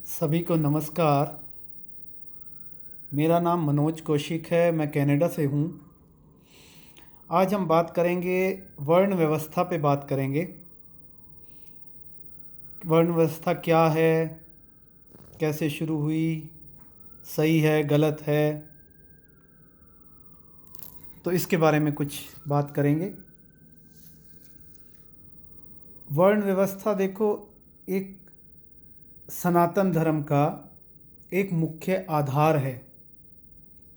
सभी को नमस्कार। मेरा नाम मनोज कौशिक है, मैं कनाडा से हूँ। आज हम बात करेंगे, वर्ण व्यवस्था पे बात करेंगे। वर्ण व्यवस्था क्या है, कैसे शुरू हुई, सही है गलत है, तो इसके बारे में कुछ बात करेंगे। वर्ण व्यवस्था देखो, एक सनातन धर्म का एक मुख्य आधार है,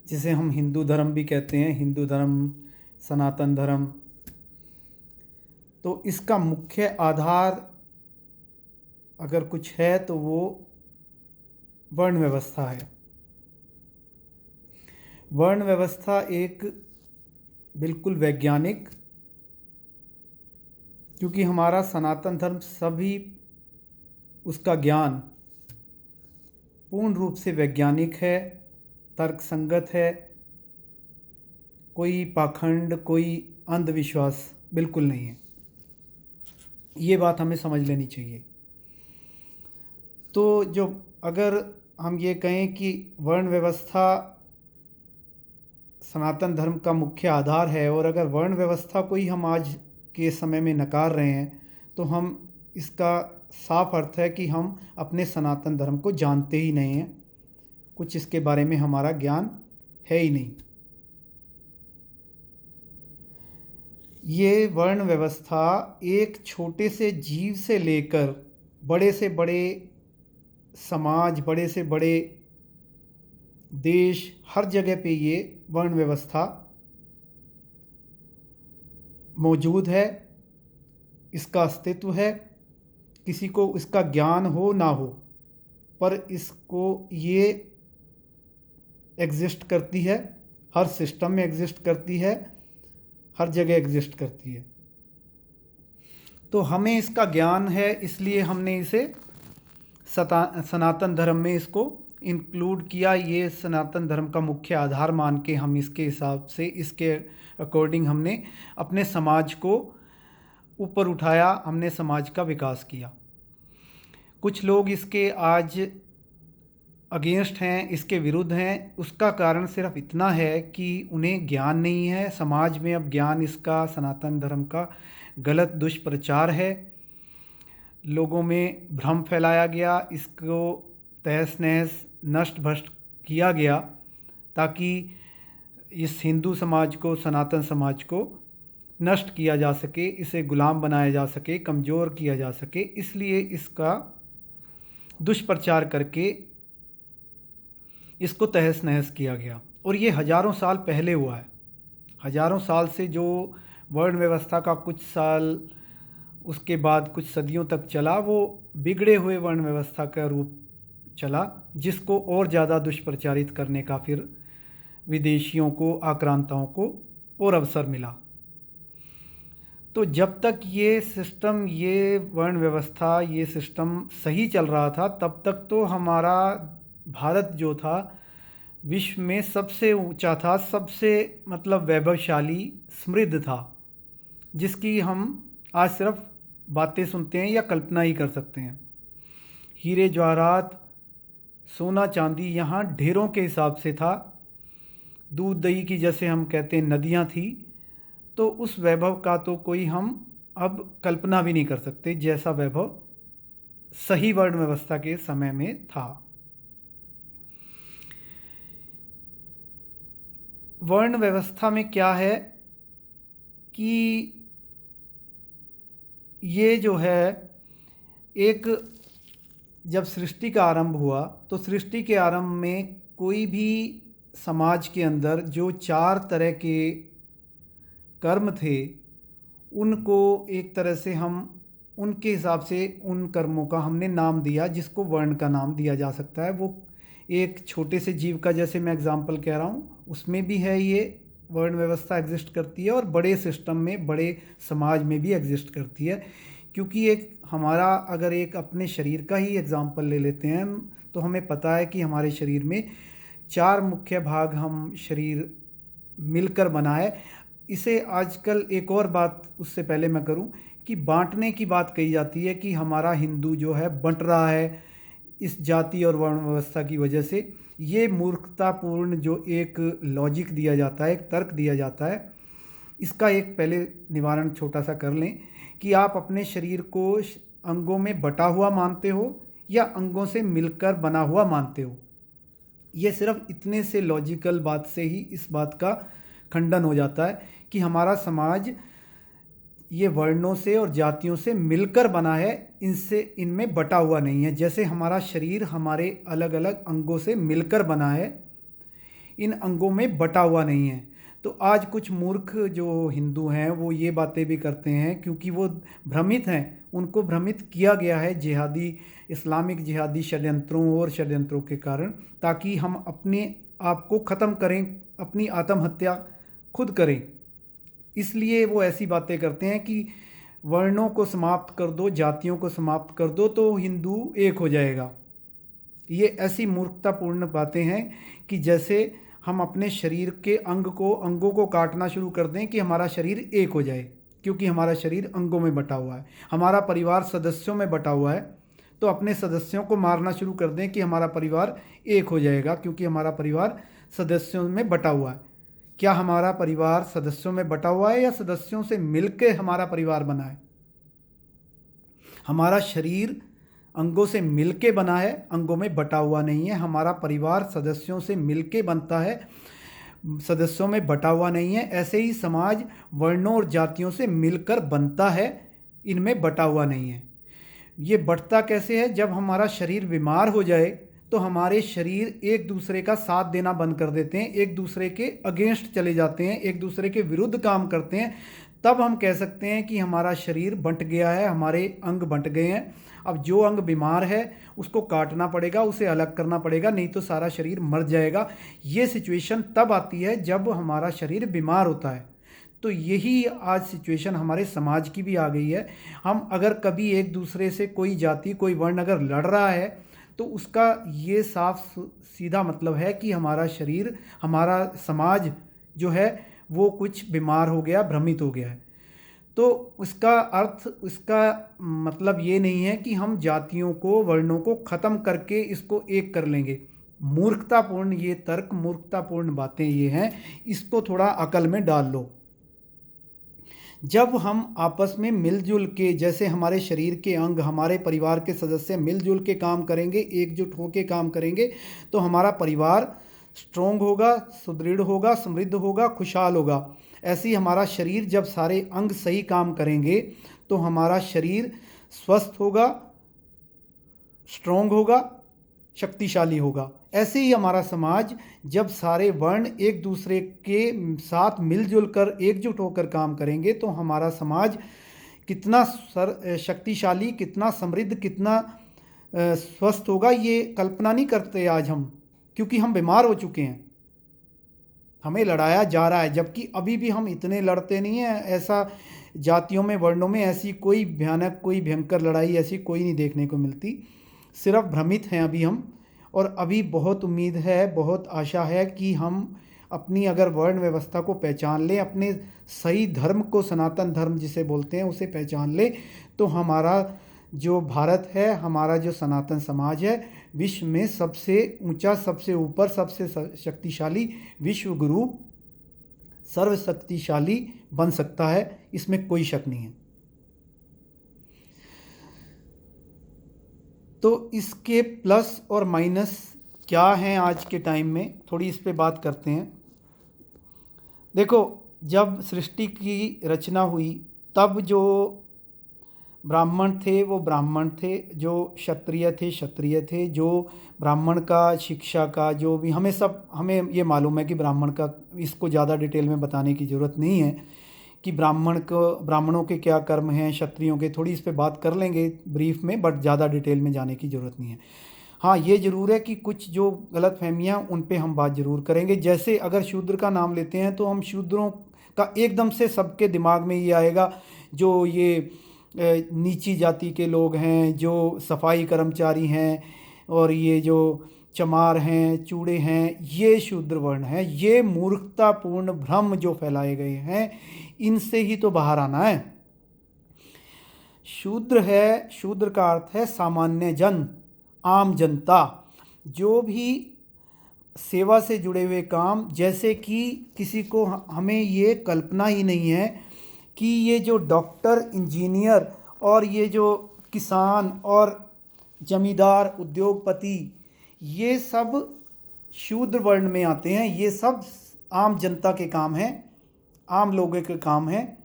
जिसे हम हिंदू धर्म भी कहते हैं। हिंदू धर्म, सनातन धर्म, तो इसका मुख्य आधार अगर कुछ है तो वो वर्ण व्यवस्था है। वर्ण व्यवस्था एक बिल्कुल वैज्ञानिक, क्योंकि हमारा सनातन धर्म सभी, उसका ज्ञान पूर्ण रूप से वैज्ञानिक है, तर्कसंगत है। कोई पाखंड, कोई अंधविश्वास बिल्कुल नहीं है। ये बात हमें समझ लेनी चाहिए। तो जो, अगर हम ये कहें कि वर्ण व्यवस्था सनातन धर्म का मुख्य आधार है, और अगर वर्ण व्यवस्था को ही हम आज के समय में नकार रहे हैं, तो हम, इसका साफ अर्थ है कि हम अपने सनातन धर्म को जानते ही नहीं हैं। कुछ इसके बारे में हमारा ज्ञान है ही नहीं। ये वर्ण व्यवस्था एक छोटे से जीव से लेकर बड़े से बड़े समाज, बड़े से बड़े देश, हर जगह पे ये वर्ण व्यवस्था मौजूद है, इसका अस्तित्व है। किसी को इसका ज्ञान हो ना हो, पर इसको, ये एग्जिस्ट करती है, हर सिस्टम में एग्जिस्ट करती है, हर जगह एग्जिस्ट करती है। तो हमें इसका ज्ञान है, इसलिए हमने इसे सनातन धर्म में इसको इंक्लूड किया। ये सनातन धर्म का मुख्य आधार मान के हम इसके हिसाब से, इसके अकॉर्डिंग हमने अपने समाज को ऊपर उठाया, हमने समाज का विकास किया। कुछ लोग इसके आज अगेंस्ट हैं, इसके विरुद्ध हैं। उसका कारण सिर्फ इतना है कि उन्हें ज्ञान नहीं है। समाज में अब ज्ञान, इसका सनातन धर्म का गलत दुष्प्रचार है, लोगों में भ्रम फैलाया गया, इसको तहस नहस, नष्ट भ्रष्ट किया गया, ताकि इस हिंदू समाज को, सनातन समाज को नष्ट किया जा सके, इसे गुलाम बनाया जा सके, कमज़ोर किया जा सके। इसलिए इसका दुष्प्रचार करके इसको तहस नहस किया गया। और ये हज़ारों साल पहले हुआ है। हज़ारों साल से जो वर्ण व्यवस्था का कुछ साल, उसके बाद कुछ सदियों तक चला, वो बिगड़े हुए वर्ण व्यवस्था का रूप चला, जिसको और ज़्यादा दुष्प्रचारित करने का फिर विदेशियों को, आक्रांताओं को और अवसर मिला। तो जब तक ये सिस्टम, ये वर्ण व्यवस्था, ये सिस्टम सही चल रहा था, तब तक तो हमारा भारत जो था विश्व में सबसे ऊंचा था, सबसे मतलब वैभवशाली, समृद्ध था, जिसकी हम आज सिर्फ बातें सुनते हैं या कल्पना ही कर सकते हैं। हीरे जवाहरात, सोना चांदी यहाँ ढेरों के हिसाब से था। दूध दही की, जैसे हम कहते हैं, नदियाँ थी। तो उस वैभव का तो कोई हम अब कल्पना भी नहीं कर सकते, जैसा वैभव सही वर्ण व्यवस्था के समय में था। वर्ण व्यवस्था में क्या है कि ये जो है, एक, जब सृष्टि का आरंभ हुआ, तो सृष्टि के आरंभ में कोई भी समाज के अंदर जो 4 तरह के कर्म थे, उनको एक तरह से हम, उनके हिसाब से उन कर्मों का हमने नाम दिया, जिसको वर्ण का नाम दिया जा सकता है। वो एक छोटे से जीव का, जैसे मैं एग्जांपल कह रहा हूँ, उसमें भी है, ये वर्ण व्यवस्था एग्जिस्ट करती है, और बड़े सिस्टम में, बड़े समाज में भी एग्जिस्ट करती है। क्योंकि एक हमारा, अगर एक अपने शरीर का ही एग्जांपल ले लेते हैं, तो हमें पता है कि हमारे शरीर में 4 मुख्य भाग, हम शरीर मिलकर बना है। इसे आजकल एक और बात उससे पहले मैं करूं, कि बांटने की बात कही जाती है कि हमारा हिंदू जो है बंट रहा है, इस जाति और वर्ण व्यवस्था की वजह से। ये मूर्खतापूर्ण जो एक लॉजिक दिया जाता है, एक तर्क दिया जाता है, इसका एक पहले निवारण छोटा सा कर लें कि आप अपने शरीर को अंगों में बटा हुआ मानते हो या अंगों से मिलकर बना हुआ मानते हो। ये सिर्फ इतने से लॉजिकल बात से ही इस बात का खंडन हो जाता है कि हमारा समाज ये वर्णों से और जातियों से मिलकर बना है, इनमें बटा हुआ नहीं है। जैसे हमारा शरीर हमारे अलग अलग अंगों से मिलकर बना है, इन अंगों में बटा हुआ नहीं है। तो आज कुछ मूर्ख जो हिंदू हैं वो ये बातें भी करते हैं क्योंकि वो भ्रमित हैं, उनको भ्रमित किया गया है इस्लामिक जिहादी षड्यंत्रों और षड्यंत्रों के कारण, ताकि हम अपने आप को ख़त्म करें, अपनी आत्महत्या खुद करें। इसलिए वो ऐसी बातें करते हैं कि वर्णों को समाप्त कर दो, जातियों को समाप्त कर दो तो हिंदू एक हो जाएगा। ये ऐसी मूर्खतापूर्ण बातें हैं कि जैसे हम अपने शरीर के अंगों को काटना शुरू कर दें कि हमारा शरीर एक हो जाए, क्योंकि हमारा शरीर अंगों में बटा हुआ है। हमारा परिवार सदस्यों में बटा हुआ है, तो अपने सदस्यों को मारना शुरू कर दें कि हमारा परिवार एक हो जाएगा, क्योंकि हमारा परिवार सदस्यों में बटा हुआ है। क्या हमारा परिवार सदस्यों में बटा हुआ है या सदस्यों से मिलकर हमारा परिवार बना है? हमारा शरीर अंगों से मिलके बना है, अंगों में बटा हुआ नहीं है। हमारा परिवार सदस्यों से मिलके बनता है, सदस्यों में बटा हुआ नहीं है। ऐसे ही समाज वर्णों और जातियों से मिलकर बनता है, इनमें बटा हुआ नहीं है। ये बढ़ता कैसे है? जब हमारा शरीर बीमार हो जाए तो हमारे शरीर एक दूसरे का साथ देना बंद कर देते हैं, एक दूसरे के अगेंस्ट चले जाते हैं, एक दूसरे के विरुद्ध काम करते हैं। तब हम कह सकते हैं कि हमारा शरीर बंट गया है, हमारे अंग बंट गए हैं। अब जो अंग बीमार है उसको काटना पड़ेगा, उसे अलग करना पड़ेगा, नहीं तो सारा शरीर मर जाएगा। ये सिचुएशन तब आती है जब हमारा शरीर बीमार होता है। तो यही आज सिचुएशन हमारे समाज की भी आ गई है। हम अगर कभी एक दूसरे से कोई जाति, कोई वर्ण अगर लड़ रहा है तो उसका ये साफ सीधा मतलब है कि हमारा शरीर, हमारा समाज जो है वो कुछ बीमार हो गया, भ्रमित हो गया है। तो उसका अर्थ, उसका मतलब ये नहीं है कि हम जातियों को, वर्णों को ख़त्म करके इसको एक कर लेंगे। मूर्खतापूर्ण ये तर्क, मूर्खतापूर्ण बातें ये हैं, इसको थोड़ा अकल में डाल लो। जब हम आपस में मिलजुल के, जैसे हमारे शरीर के अंग, हमारे परिवार के सदस्य मिलजुल के काम करेंगे, एकजुट होकर काम करेंगे, तो हमारा परिवार स्ट्रोंग होगा, सुदृढ़ होगा, समृद्ध होगा, खुशहाल होगा। ऐसे ही हमारा शरीर, जब सारे अंग सही काम करेंगे तो हमारा शरीर स्वस्थ होगा, स्ट्रोंग होगा, शक्तिशाली होगा। ऐसे ही हमारा समाज, जब सारे वर्ण एक दूसरे के साथ मिलजुल कर, एकजुट होकर काम करेंगे तो हमारा समाज कितना शक्तिशाली, कितना समृद्ध, कितना स्वस्थ होगा, ये कल्पना नहीं करते आज हम, क्योंकि हम बीमार हो चुके हैं। हमें लड़ाया जा रहा है, जबकि अभी भी हम इतने लड़ते नहीं हैं। ऐसा जातियों में, वर्णों में ऐसी कोई भयानक, कोई भयंकर लड़ाई ऐसी कोई नहीं देखने को मिलती। सिर्फ भ्रमित हैं अभी हम, और अभी बहुत उम्मीद है, बहुत आशा है कि हम अपनी अगर वर्ण व्यवस्था को पहचान लें, अपने सही धर्म को, सनातन धर्म जिसे बोलते हैं, उसे पहचान लें, तो हमारा जो भारत है, हमारा जो सनातन समाज है, विश्व में सबसे ऊंचा, सबसे ऊपर, सबसे शक्तिशाली, विश्व गुरु, सर्वशक्तिशाली बन सकता है। इसमें कोई शक नहीं है। तो इसके प्लस और माइनस क्या हैं आज के टाइम में, थोड़ी इस पे बात करते हैं। देखो, जब सृष्टि की रचना हुई तब जो ब्राह्मण थे वो ब्राह्मण थे, जो क्षत्रिय थे क्षत्रिय थे। जो ब्राह्मण का, शिक्षा का, जो भी हमें ये मालूम है कि ब्राह्मण का, इसको ज़्यादा डिटेल में बताने की ज़रूरत नहीं है कि ब्राह्मणों के क्या कर्म हैं, क्षत्रियों के, थोड़ी इस पे बात कर लेंगे ब्रीफ में, बट ज़्यादा डिटेल में जाने की ज़रूरत नहीं है। हाँ, ये ज़रूर है कि कुछ जो गलत फहमियाँ, उन पे हम बात ज़रूर करेंगे। जैसे अगर शूद्र का नाम लेते हैं तो हम शूद्रों का एकदम से सबके दिमाग में ये आएगा जो ये नीची जाति के लोग हैं, जो सफाई कर्मचारी हैं, और ये जो चमार हैं, चूड़े हैं, ये शूद्र वर्ण हैं। ये मूर्खतापूर्ण भ्रम जो फैलाए गए हैं, इनसे ही तो बाहर आना है। शूद्र है, शूद्र का अर्थ है सामान्य जन, आम जनता, जो भी सेवा से जुड़े हुए काम, जैसे कि किसी को हमें ये कल्पना ही नहीं है कि ये जो डॉक्टर, इंजीनियर और ये जो किसान और जमींदार, उद्योगपति, ये सब शूद्र वर्ण में आते हैं। ये सब आम जनता के काम हैं, आम लोगों के काम हैं।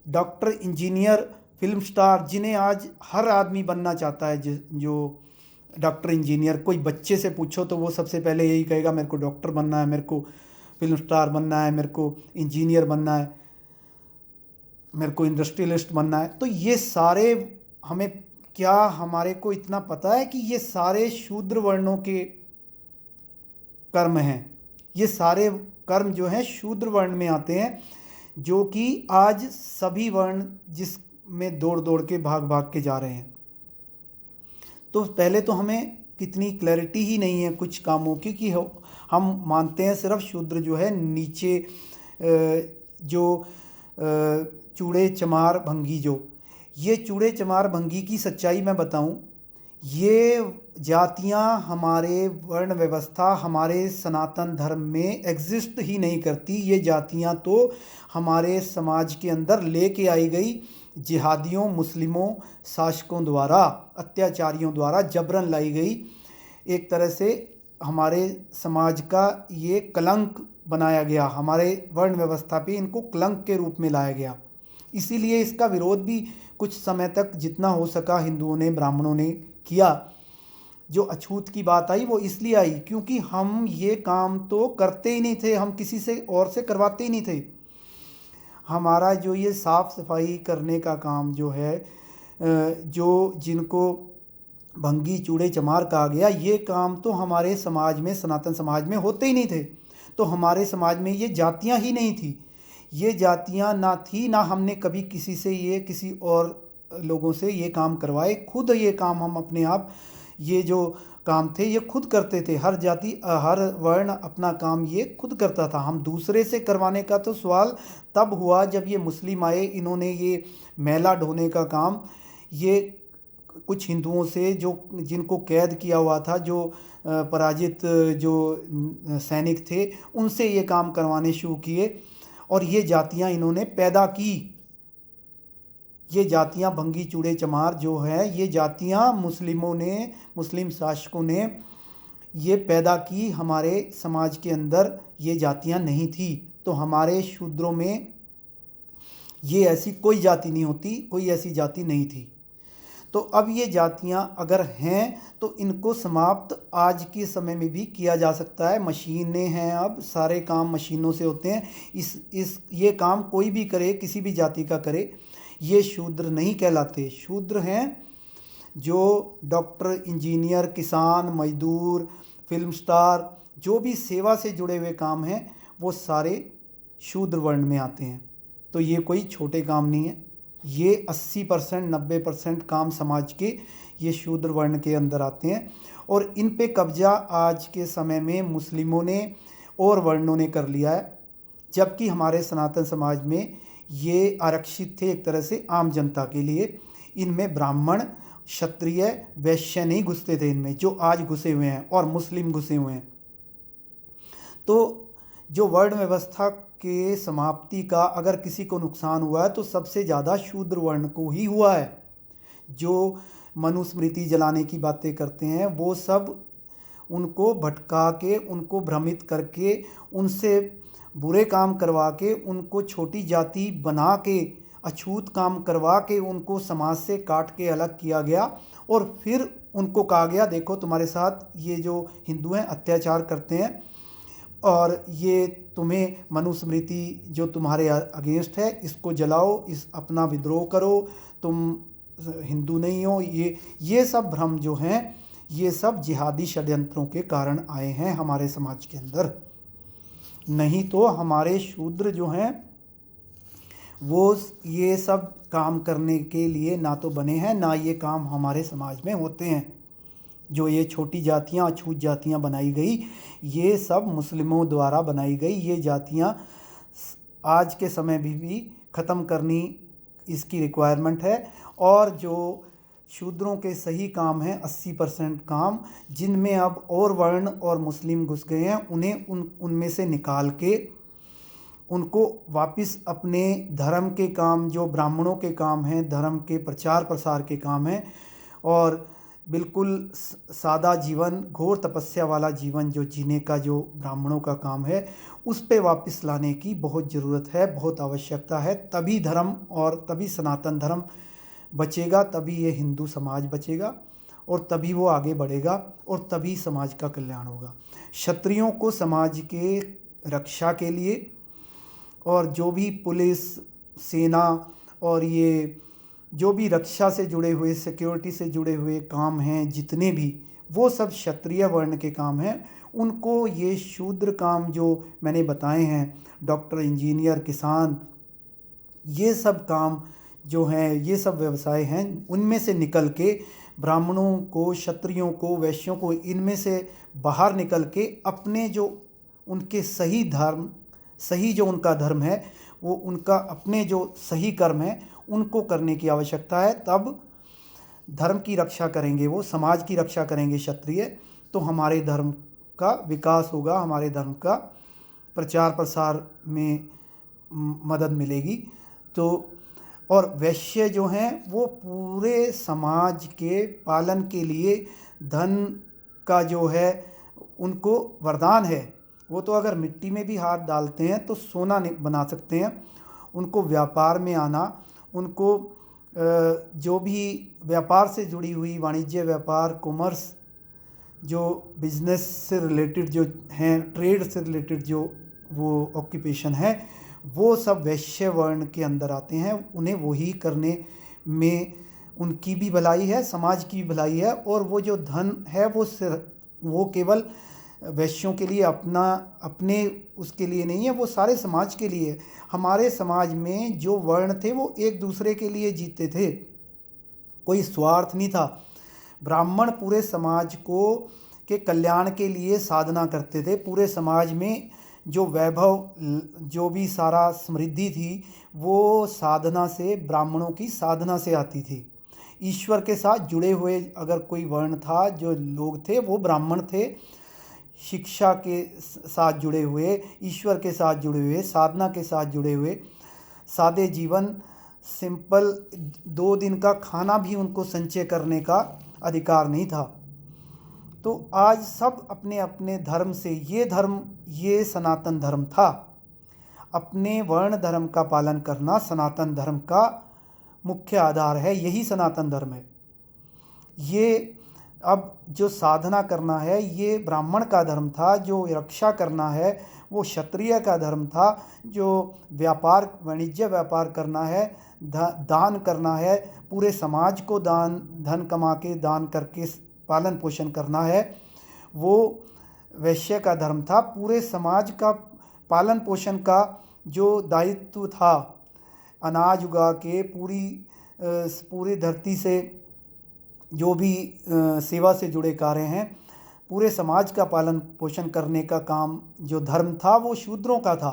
डॉक्टर, इंजीनियर, फिल्म स्टार, जिन्हें आज हर आदमी बनना चाहता है, जो डॉक्टर, इंजीनियर, कोई बच्चे से पूछो तो वो सबसे पहले यही कहेगा, मेरे को डॉक्टर बनना है, मेरे को फिल्म स्टार बनना है, मेरे को इंजीनियर बनना है, मेरे को इंडस्ट्रियलिस्ट बनना है। तो ये सारे, हमें क्या, हमारे को इतना पता है कि ये सारे शूद्र वर्णों के कर्म हैं। ये सारे कर्म जो हैं शूद्र वर्ण में आते हैं, जो कि आज सभी वर्ण जिसमें दौड़ दौड़ के भाग भाग के जा रहे हैं। तो पहले तो हमें कितनी क्लैरिटी ही नहीं है कुछ कामों की, कि हम मानते हैं सिर्फ शूद्र जो है नीचे, जो चूड़े चमार भंगी, जो ये चूड़े चमार भंगी की सच्चाई मैं बताऊं, ये जातियां हमारे वर्ण व्यवस्था, हमारे सनातन धर्म में एग्जिस्ट ही नहीं करती। ये जातियां तो हमारे समाज के अंदर लेके आई गई जिहादियों, मुस्लिमों, शासकों द्वारा, अत्याचारियों द्वारा जबरन लाई गई। एक तरह से हमारे समाज का ये कलंक बनाया गया, हमारे वर्ण व्यवस्था पे इनको कलंक के रूप में लाया गया। इसीलिए इसका विरोध भी कुछ समय तक जितना हो सका हिंदुओं ने, ब्राह्मणों ने किया। जो अछूत की बात आई वो इसलिए आई क्योंकि हम ये काम तो करते ही नहीं थे, हम किसी से और से करवाते ही नहीं थे। हमारा जो ये साफ़ सफाई करने का काम जो है, जो जिनको भंगी चूड़े चमार कहा गया, ये काम तो हमारे समाज में, सनातन समाज में होते ही नहीं थे। तो हमारे समाज में ये जातियां ही नहीं थी, ये जातियां ना थी, ना हमने कभी किसी से, ये किसी और लोगों से ये काम करवाए। खुद ये काम हम अपने आप, ये जो काम थे ये खुद करते थे। हर जाति, हर वर्ण अपना काम ये खुद करता था। हम दूसरे से करवाने का तो सवाल तब हुआ जब ये मुस्लिम आए। इन्होंने ये मैला ढोने का काम, ये कुछ हिंदुओं से जो, जिनको कैद किया हुआ था, जो पराजित जो सैनिक थे, उनसे ये काम करवाने शुरू किए और ये जातियां इन्होंने पैदा की। ये जातियां भंगी चूड़े चमार जो है, ये जातियां मुस्लिमों ने, मुस्लिम शासकों ने ये पैदा की। हमारे समाज के अंदर ये जातियां नहीं थी। तो हमारे शूद्रों में ये ऐसी कोई जाति नहीं होती, कोई ऐसी जाति नहीं थी। तो अब ये जातियां अगर हैं तो इनको समाप्त आज के समय में भी किया जा सकता है। मशीनें हैं, अब सारे काम मशीनों से होते हैं। इस ये काम कोई भी करे, किसी भी जाति का करे, ये शूद्र नहीं कहलाते। शूद्र हैं जो डॉक्टर, इंजीनियर, किसान, मजदूर, फिल्म स्टार, जो भी सेवा से जुड़े हुए काम हैं, वो सारे शूद्र वर्ण में आते हैं। तो ये कोई छोटे काम नहीं है। ये 80%, 90% काम समाज के ये शूद्र वर्ण के अंदर आते हैं। और इन पे कब्जा आज के समय में मुस्लिमों ने और वर्णों ने कर लिया है, जबकि हमारे सनातन समाज में ये आरक्षित थे एक तरह से आम जनता के लिए। इनमें ब्राह्मण, क्षत्रिय, वैश्य नहीं घुसते थे इनमें, जो आज घुसे हुए हैं, और मुस्लिम घुसे हुए हैं। तो जो वर्ण व्यवस्था के समाप्ति का अगर किसी को नुकसान हुआ है तो सबसे ज़्यादा शूद्र वर्ण को ही हुआ है। जो मनुस्मृति जलाने की बातें करते हैं, वो सब उनको भटका के, उनको भ्रमित करके, उनसे बुरे काम करवा के, उनको छोटी जाति बना के, अछूत काम करवा के उनको समाज से काट के अलग किया गया। और फिर उनको कहा गया, देखो तुम्हारे साथ ये जो हिंदू हैं अत्याचार करते हैं, और ये तुम्हें मनुस्मृति जो तुम्हारे अगेंस्ट है इसको जलाओ, इस अपना विद्रोह करो, तुम हिंदू नहीं हो। ये सब भ्रम जो हैं, ये सब जिहादी षड्यंत्रों के कारण आए हैं हमारे समाज के अंदर। नहीं तो हमारे शूद्र जो हैं वो ये सब काम करने के लिए ना तो बने हैं, ना ये काम हमारे समाज में होते हैं। जो ये छोटी जातियां, अछूत जातियां बनाई गई, ये सब मुस्लिमों द्वारा बनाई गई। ये जातियां आज के समय भी ख़त्म करनी इसकी रिक्वायरमेंट है। और जो शूद्रों के सही काम हैं 80% काम, जिनमें अब और वर्ण और मुस्लिम घुस गए हैं, उन्हें उनमें से निकाल के उनको वापस अपने धर्म के काम, जो ब्राह्मणों के काम हैं, धर्म के प्रचार प्रसार के काम हैं, और बिल्कुल सादा जीवन, घोर तपस्या वाला जीवन जो जीने का जो ब्राह्मणों का काम है, उस पे वापस लाने की बहुत ज़रूरत है, बहुत आवश्यकता है। तभी धर्म और तभी सनातन धर्म बचेगा, तभी ये हिंदू समाज बचेगा, और तभी वो आगे बढ़ेगा, और तभी समाज का कल्याण होगा। क्षत्रियों को समाज के रक्षा के लिए, और जो भी पुलिस, सेना और ये जो भी रक्षा से जुड़े हुए, सिक्योरिटी से जुड़े हुए काम हैं जितने भी, वो सब क्षत्रिय वर्ण के काम हैं। उनको ये शूद्र काम जो मैंने बताए हैं, डॉक्टर, इंजीनियर, किसान, ये सब काम जो हैं, ये सब व्यवसाय हैं, उनमें से निकल के ब्राह्मणों को, क्षत्रियों को, वैश्यों को, इनमें से बाहर निकल के अपने जो उनके सही धर्म, सही जो उनका धर्म है, वो उनका अपने जो सही कर्म है, उनको करने की आवश्यकता है। तब धर्म की रक्षा करेंगे, वो समाज की रक्षा करेंगे क्षत्रिय, तो हमारे धर्म का विकास होगा, हमारे धर्म का प्रचार प्रसार में मदद मिलेगी। तो और वैश्य जो हैं वो पूरे समाज के पालन के लिए धन का जो है उनको वरदान है। वो तो अगर मिट्टी में भी हाथ डालते हैं तो सोना बना सकते हैं। उनको व्यापार में आना, उनको जो भी व्यापार से जुड़ी हुई, वाणिज्य, व्यापार, कॉमर्स, जो बिजनेस से रिलेटेड जो हैं, ट्रेड से रिलेटेड जो वो ऑक्यूपेशन है, वो सब वैश्य वर्ण के अंदर आते हैं। उन्हें वही करने में उनकी भी भलाई है, समाज की भी भलाई है। और वो जो धन है वो केवल वैश्यों के लिए अपने उसके लिए नहीं है, वो सारे समाज के लिए। हमारे समाज में जो वर्ण थे वो एक दूसरे के लिए जीते थे, कोई स्वार्थ नहीं था। ब्राह्मण पूरे समाज को के कल्याण के लिए साधना करते थे। पूरे समाज में जो वैभव, जो भी सारा समृद्धि थी, वो साधना से, ब्राह्मणों की साधना से आती थी। ईश्वर के साथ जुड़े हुए अगर कोई वर्ण था, जो लोग थे, वो ब्राह्मण थे। शिक्षा के साथ जुड़े हुए, ईश्वर के साथ जुड़े हुए, साधना के साथ जुड़े हुए, सादे जीवन, सिंपल 2 दिन का खाना भी उनको संचय करने का अधिकार नहीं था। तो आज सब अपने अपने धर्म से, ये धर्म, ये सनातन धर्म था। अपने वर्ण धर्म का पालन करना सनातन धर्म का मुख्य आधार है, यही सनातन धर्म है। ये अब जो साधना करना है, ये ब्राह्मण का धर्म था। जो रक्षा करना है वो क्षत्रिय का धर्म था। जो व्यापार, वाणिज्य व्यापार करना है, दान करना है, पूरे समाज को धन कमा के दान करके पालन पोषण करना है, वो वैश्य का धर्म था। पूरे समाज का पालन पोषण का जो दायित्व था, अनाज उगा के पूरी धरती से जो भी सेवा से जुड़े कार्य हैं, पूरे समाज का पालन पोषण करने का काम जो धर्म था, वो शूद्रों का था।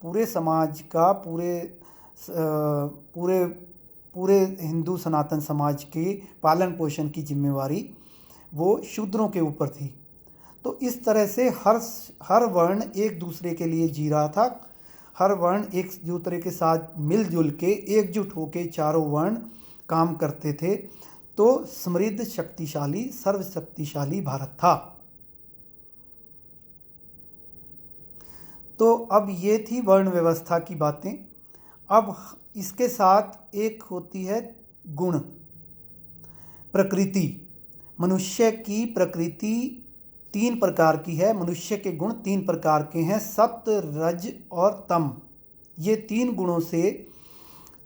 पूरे समाज का, पूरे हिंदू सनातन समाज के पालन पोषण की जिम्मेवारी वो शूद्रों के ऊपर थी। तो इस तरह से हर वर्ण एक दूसरे के लिए जी रहा था। हर वर्ण एक दूसरे के साथ मिलजुल के, एकजुट होके चारों वर्ण काम करते थे। तो समृद्ध, शक्तिशाली, सर्वशक्तिशाली भारत था। तो अब ये थी वर्ण व्यवस्था की बातें। अब इसके साथ एक होती है गुण, प्रकृति। मनुष्य की प्रकृति 3 प्रकार की है। मनुष्य के गुण 3 प्रकार के हैं, सत्व, रज और तम। ये 3 गुणों से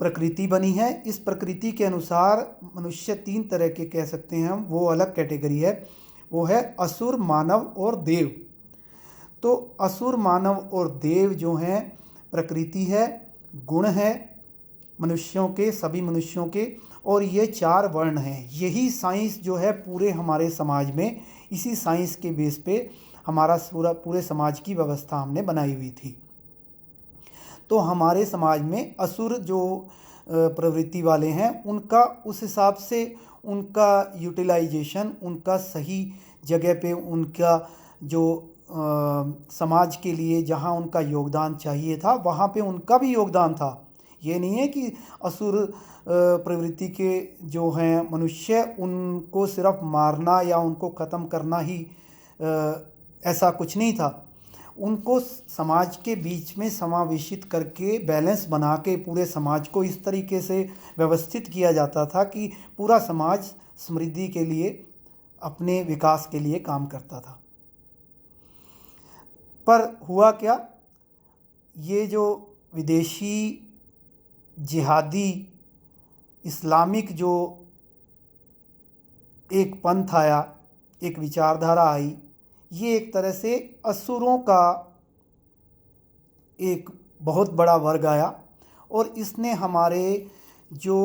प्रकृति बनी है। इस प्रकृति के अनुसार मनुष्य 3 तरह के कह सकते हैं हम, वो अलग कैटेगरी है। वो है असुर, मानव और देव। तो असुर, मानव और देव जो हैं, प्रकृति है, गुण है मनुष्यों के, सभी मनुष्यों के, और ये 4 वर्ण हैं। यही साइंस जो है पूरे हमारे समाज में, इसी साइंस के बेस पे हमारा पूरे समाज की व्यवस्था हमने बनाई हुई थी। तो हमारे समाज में असुर जो प्रवृत्ति वाले हैं, उनका उस हिसाब से उनका यूटिलाइजेशन, उनका सही जगह पे उनका जो समाज के लिए जहाँ उनका योगदान चाहिए था वहाँ पे उनका भी योगदान था। ये नहीं है कि असुर प्रवृत्ति के जो हैं मनुष्य, उनको सिर्फ मारना या उनको ख़त्म करना ही ऐसा कुछ नहीं था। उनको समाज के बीच में समावेशित करके बैलेंस बना के पूरे समाज को इस तरीके से व्यवस्थित किया जाता था कि पूरा समाज समृद्धि के लिए, अपने विकास के लिए काम करता था। पर हुआ क्या, ये जो विदेशी जिहादी इस्लामिक जो एक पंथ आया, एक विचारधारा आई, ये एक तरह से असुरों का एक बहुत बड़ा वर्ग आया और इसने हमारे जो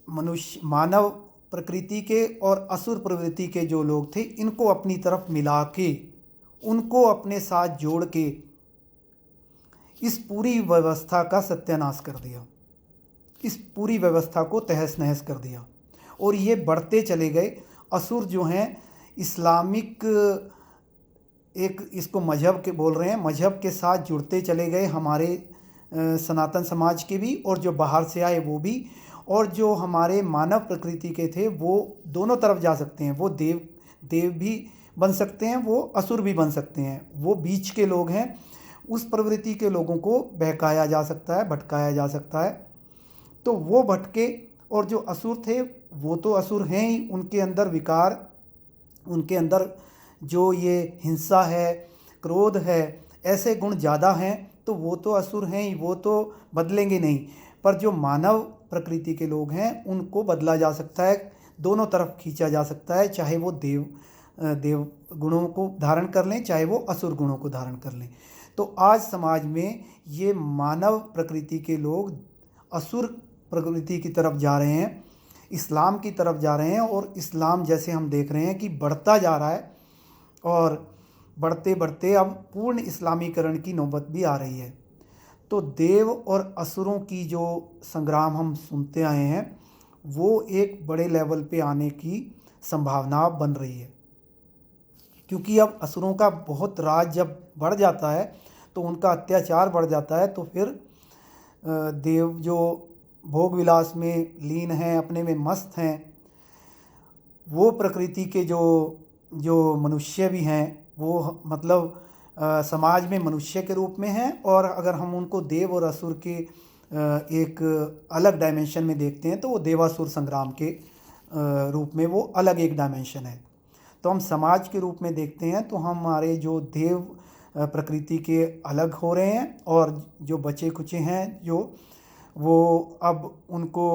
मानव प्रकृति के और असुर प्रवृत्ति के जो लोग थे, इनको अपनी तरफ मिला के, उनको अपने साथ जोड़ के इस पूरी व्यवस्था का सत्यानाश कर दिया, इस पूरी व्यवस्था को तहस नहस कर दिया। और ये बढ़ते चले गए। असुर जो हैं इस्लामिक, एक इसको मजहब के बोल रहे हैं, मजहब के साथ जुड़ते चले गए, हमारे सनातन समाज के भी और जो बाहर से आए वो भी, और जो हमारे मानव प्रकृति के थे वो दोनों तरफ जा सकते हैं। वो देव भी बन सकते हैं, वो असुर भी बन सकते हैं, वो बीच के लोग हैं। उस प्रवृत्ति के लोगों को बहकाया जा सकता है, भटकाया जा सकता है। तो वो भटके, और जो असुर थे वो तो असुर हैं ही, उनके अंदर विकार, उनके अंदर जो ये हिंसा है, क्रोध है, ऐसे गुण ज़्यादा हैं, तो वो तो असुर हैं ही, वो तो बदलेंगे नहीं। पर जो मानव प्रकृति के लोग हैं उनको बदला जा सकता है, दोनों तरफ खींचा जा सकता है, चाहे वो देव गुणों को धारण कर लें, चाहे वो असुर गुणों को धारण कर लें। तो आज समाज में ये मानव प्रकृति के लोग असुर प्रकृति की तरफ जा रहे हैं, इस्लाम की तरफ जा रहे हैं, और इस्लाम जैसे हम देख रहे हैं कि बढ़ता जा रहा है, और बढ़ते बढ़ते अब पूर्ण इस्लामीकरण की नौबत भी आ रही है। तो देव और असुरों की जो संग्राम हम सुनते आए हैं, वो एक बड़े लेवल पे आने की संभावना बन रही है, क्योंकि अब असुरों का बहुत राज जब बढ़ जाता है तो उनका अत्याचार बढ़ जाता है। तो फिर देव जो भोग विलास में लीन हैं, अपने में मस्त हैं, वो प्रकृति के जो मनुष्य भी हैं, वो मतलब समाज में मनुष्य के रूप में हैं, और अगर हम उनको देव और असुर के एक अलग डायमेंशन में देखते हैं तो वो देवासुर संग्राम के रूप में वो अलग एक डायमेंशन है। तो हम समाज के रूप में देखते हैं तो हमारे जो देव प्रकृति के अलग हो रहे हैं, और जो बचे कुचे हैं जो वो अब उनको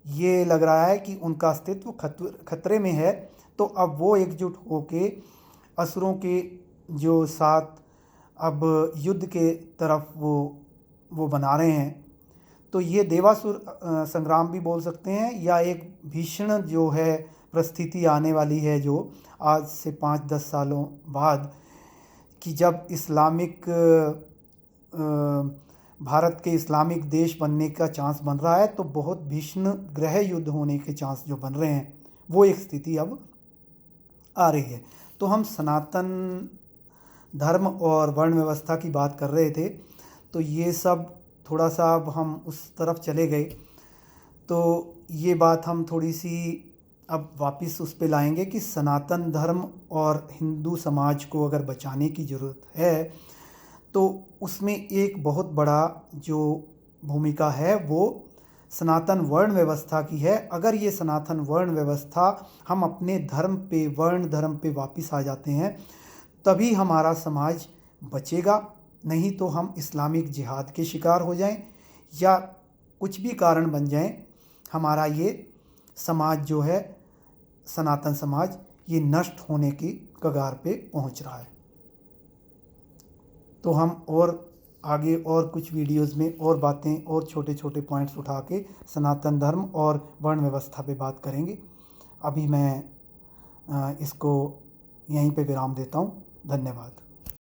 ये लग रहा है कि उनका अस्तित्व खतरे में है। तो अब वो एकजुट होके असुरों के जो साथ अब युद्ध के तरफ वो बना रहे हैं। तो ये देवासुर संग्राम भी बोल सकते हैं, या एक भीषण जो है परिस्थिति आने वाली है, जो आज से 5-10 सालों बाद, कि जब इस्लामिक भारत के इस्लामिक देश बनने का चांस बन रहा है, तो बहुत भीषण गृह युद्ध होने के चांस जो बन रहे हैं, वो एक स्थिति अब आ रही है। तो हम सनातन धर्म और वर्ण व्यवस्था की बात कर रहे थे, तो ये सब थोड़ा सा अब हम उस तरफ चले गए, तो ये बात हम थोड़ी सी अब वापस उस पे लाएंगे कि सनातन धर्म और हिंदू समाज को अगर बचाने की ज़रूरत है, तो उसमें एक बहुत बड़ा जो भूमिका है वो सनातन वर्ण व्यवस्था की है। अगर ये सनातन वर्ण व्यवस्था, हम अपने धर्म पे, वर्ण धर्म पे वापस आ जाते हैं, तभी हमारा समाज बचेगा। नहीं तो हम इस्लामिक जिहाद के शिकार हो जाएं, या कुछ भी कारण बन जाएं, हमारा ये समाज जो है, सनातन समाज, ये नष्ट होने की कगार पे पहुंच रहा है। तो हम और आगे और कुछ वीडियोस में और बातें और छोटे छोटे पॉइंट्स उठा के सनातन धर्म और वर्ण व्यवस्था पे बात करेंगे। अभी मैं इसको यहीं पे विराम देता हूँ। धन्यवाद।